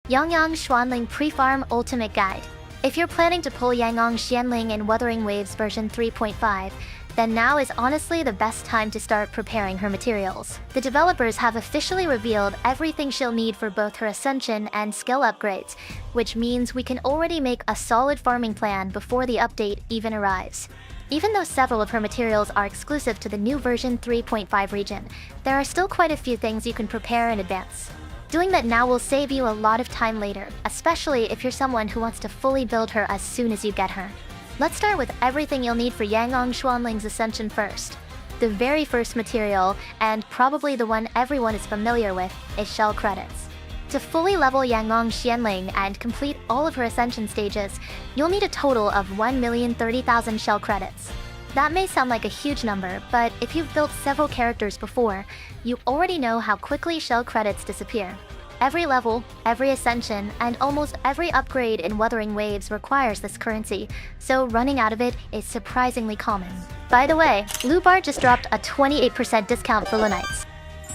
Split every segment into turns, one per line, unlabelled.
Yangyang Xuanling Prefarm Ultimate Guide. If you're planning to pull Yangyang Xuanling in Wuthering Waves version 3.5, then now is honestly the best time to start preparing her materials. The developers have officially revealed everything she'll need for both her ascension and skill upgrades, which means we can already make a solid farming plan before the update even arrives. Even though several of her materials are exclusive to the new version 3.5 region, there are still quite a few things you can prepare in advance. Doing that now will save you a lot of time later, especially if you're someone who wants to fully build her as soon as you get her. Let's start with everything you'll need for Yangyang Xuanling's ascension first. The very first material, and probably the one everyone is familiar with, is shell credits. To fully level Yangyang Xuanling and complete all of her ascension stages, you'll need a total of 1,030,000 shell credits. That may sound like a huge number, but if you've built several characters before, you already know how quickly shell credits disappear. Every level, every ascension, and almost every upgrade in Wuthering Waves requires this currency, so running out of it is surprisingly common. By the way, Lubar just dropped a 28% discount for Lunites.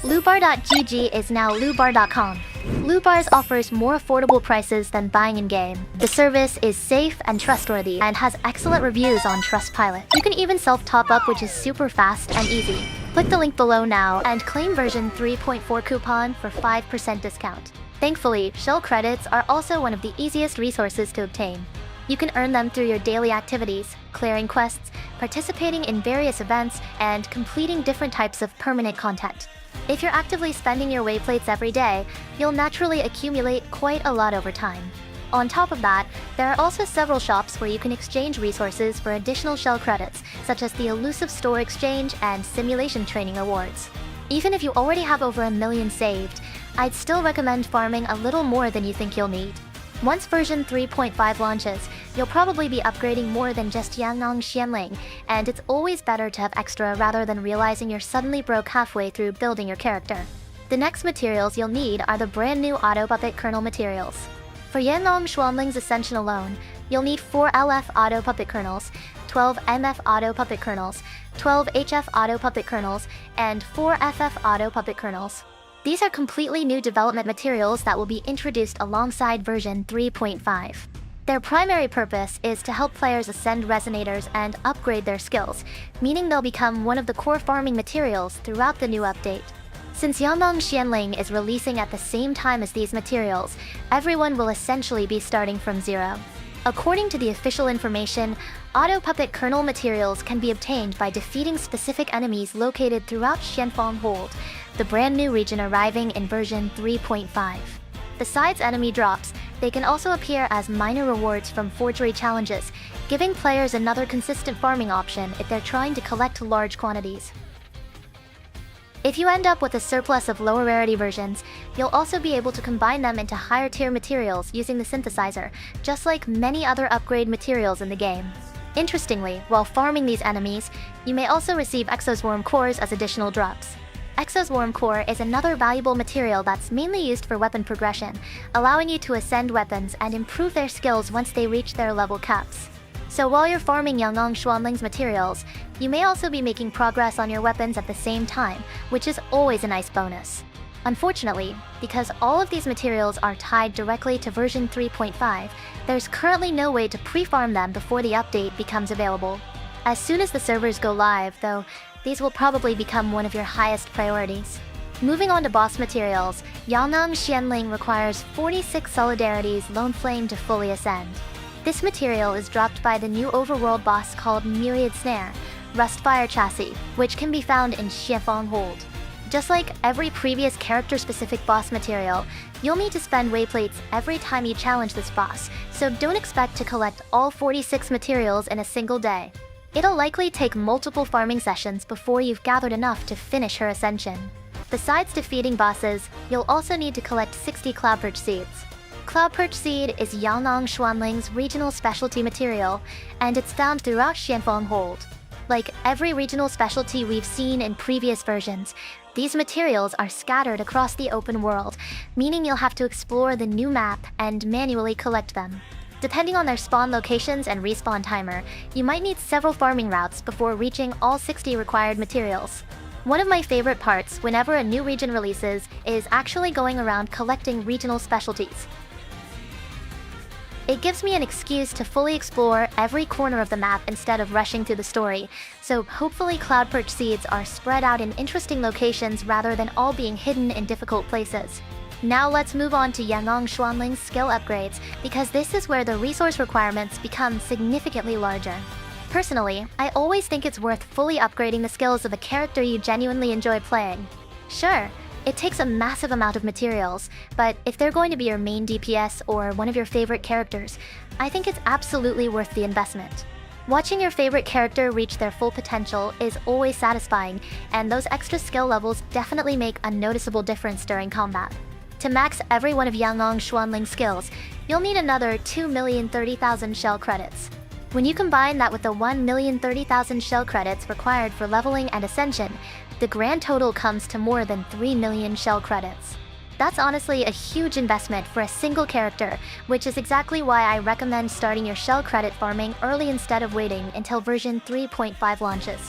Lubar.gg is now lubar.com. Lubars offers more affordable prices than buying in-game. The service is safe and trustworthy and has excellent reviews on Trustpilot. You can even self-top up, which is super fast and easy. Click the link below now and claim version 3.4 coupon for 5% discount. Thankfully, shell credits are also one of the easiest resources to obtain. You can earn them through your daily activities, clearing quests, participating in various events, and completing different types of permanent content. If you're actively spending your wayplates every day, you'll naturally accumulate quite a lot over time. On top of that, there are also several shops where you can exchange resources for additional shell credits, such as the Elusive Store Exchange and Simulation Training Rewards. Even if you already have over 1 million saved, I'd still recommend farming a little more than you think you'll need. Once version 3.5 launches, you'll probably be upgrading more than just Yangyang Xuanling, and it's always better to have extra rather than realizing you're suddenly broke halfway through building your character. The next materials you'll need are the brand new Auto Puppet Kernel materials. For Yangyang Xuanling's Ascension alone, you'll need 4 LF Auto Puppet Kernels, 12 MF Auto Puppet Kernels, 12 HF Auto Puppet Kernels, and 4 FF Auto Puppet Kernels. These are completely new development materials that will be introduced alongside version 3.5. Their primary purpose is to help players ascend resonators and upgrade their skills, meaning they'll become one of the core farming materials throughout the new update. Since Yangyang Xuanling is releasing at the same time as these materials, everyone will essentially be starting from zero. According to the official information, Auto Puppet Kernel materials can be obtained by defeating specific enemies located throughout Xianfang Hold, the brand new region arriving in version 3.5. Besides enemy drops, they can also appear as minor rewards from forgery challenges, giving players another consistent farming option if they're trying to collect large quantities. If you end up with a surplus of lower rarity versions, you'll also be able to combine them into higher tier materials using the synthesizer, just like many other upgrade materials in the game. Interestingly, while farming these enemies, you may also receive Exoswarm cores as additional drops. Exoswarm core is another valuable material that's mainly used for weapon progression, allowing you to ascend weapons and improve their skills once they reach their level caps. So while you're farming Yangyang Xuanling's materials, you may also be making progress on your weapons at the same time, which is always a nice bonus. Unfortunately, because all of these materials are tied directly to version 3.5, there's currently no way to pre-farm them before the update becomes available. As soon as the servers go live, though, these will probably become one of your highest priorities. Moving on to boss materials, Yangyang Xuanling requires 46 Solidarity's Lone Flame to fully ascend. This material is dropped by the new overworld boss called Myriad Snare, Rustfire Chassis, which can be found in Xianfang Hold. Just like every previous character-specific boss material, you'll need to spend wayplates every time you challenge this boss, so don't expect to collect all 46 materials in a single day. It'll likely take multiple farming sessions before you've gathered enough to finish her ascension. Besides defeating bosses, you'll also need to collect 60 Cloudperch seeds. Cloudperch seed is Yangyang Xuanling's regional specialty material, and it's found throughout Xianfang Hold. Like every regional specialty we've seen in previous versions, these materials are scattered across the open world, meaning you'll have to explore the new map and manually collect them. Depending on their spawn locations and respawn timer, you might need several farming routes before reaching all 60 required materials. One of my favorite parts whenever a new region releases is actually going around collecting regional specialties. It gives me an excuse to fully explore every corner of the map instead of rushing through the story, so hopefully cloud perch seeds are spread out in interesting locations rather than all being hidden in difficult places. Now let's move on to Yangyang Xuanling's skill upgrades, because this is where the resource requirements become significantly larger. Personally, I always think it's worth fully upgrading the skills of a character you genuinely enjoy playing. Sure, it takes a massive amount of materials, but if they're going to be your main DPS or one of your favorite characters, I think it's absolutely worth the investment. Watching your favorite character reach their full potential is always satisfying, and those extra skill levels definitely make a noticeable difference during combat. To max every one of Yangyang Xuanling's skills, you'll need another 2,030,000 shell credits. When you combine that with the 1,030,000 shell credits required for leveling and ascension, the grand total comes to more than 3 million shell credits. That's honestly a huge investment for a single character, which is exactly why I recommend starting your shell credit farming early instead of waiting until version 3.5 launches.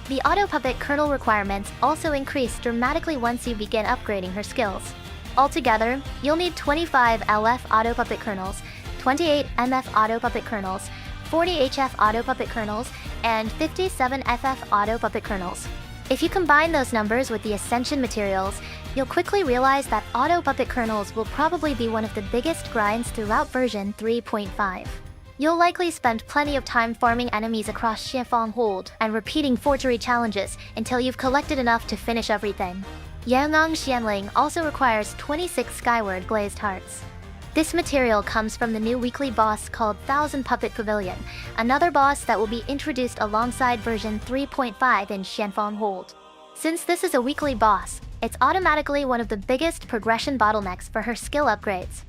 The auto puppet kernel requirements also increase dramatically once you begin upgrading her skills. Altogether, you'll need 25 LF auto puppet kernels, 28 MF auto puppet kernels, 40 HF auto puppet kernels, and 57 FF auto puppet kernels. If you combine those numbers with the Ascension materials, you'll quickly realize that auto puppet kernels will probably be one of the biggest grinds throughout version 3.5. You'll likely spend plenty of time farming enemies across Xianfang Hold and repeating forgery challenges until you've collected enough to finish everything. Yangyang Xuanling also requires 26 Skyward Glazed Hearts. This material comes from the new weekly boss called Thousand Puppet Pavilion, another boss that will be introduced alongside version 3.5 in Xianfang Hold. Since this is a weekly boss, it's automatically one of the biggest progression bottlenecks for her skill upgrades.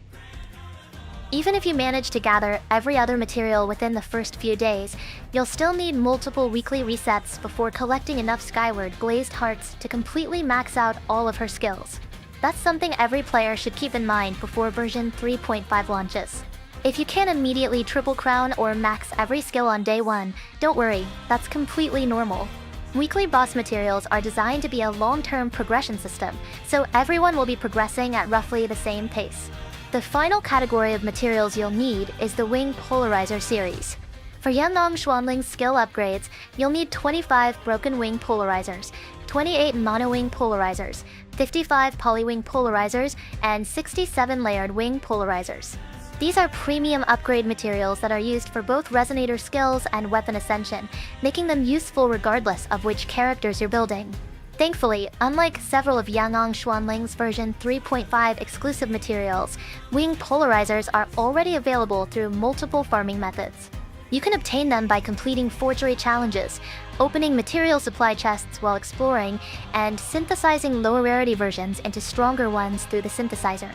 Even if you manage to gather every other material within the first few days, you'll still need multiple weekly resets before collecting enough Skyward Glazed Hearts to completely max out all of her skills. That's something every player should keep in mind before version 3.5 launches. If you can't immediately triple crown or max every skill on day 1, don't worry, that's completely normal. Weekly boss materials are designed to be a long-term progression system, so everyone will be progressing at roughly the same pace. The final category of materials you'll need is the Wing Polarizer series. For Yangyang Xuanling's skill upgrades, you'll need 25 Broken Wing Polarizers, 28 Mono Wing Polarizers, 55 Polywing Polarizers, and 67 Layered Wing Polarizers. These are premium upgrade materials that are used for both Resonator skills and weapon ascension, making them useful regardless of which characters you're building. Thankfully, unlike several of Yangyang Xuanling's version 3.5 exclusive materials, Wing Polarizers are already available through multiple farming methods. You can obtain them by completing forgery challenges, opening material supply chests while exploring, and synthesizing lower rarity versions into stronger ones through the synthesizer.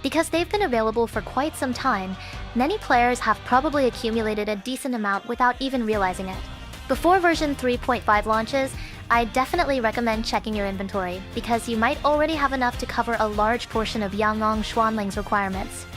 Because they've been available for quite some time, many players have probably accumulated a decent amount without even realizing it. Before version 3.5 launches, I definitely recommend checking your inventory, because you might already have enough to cover a large portion of Yangyang Xuanling's requirements.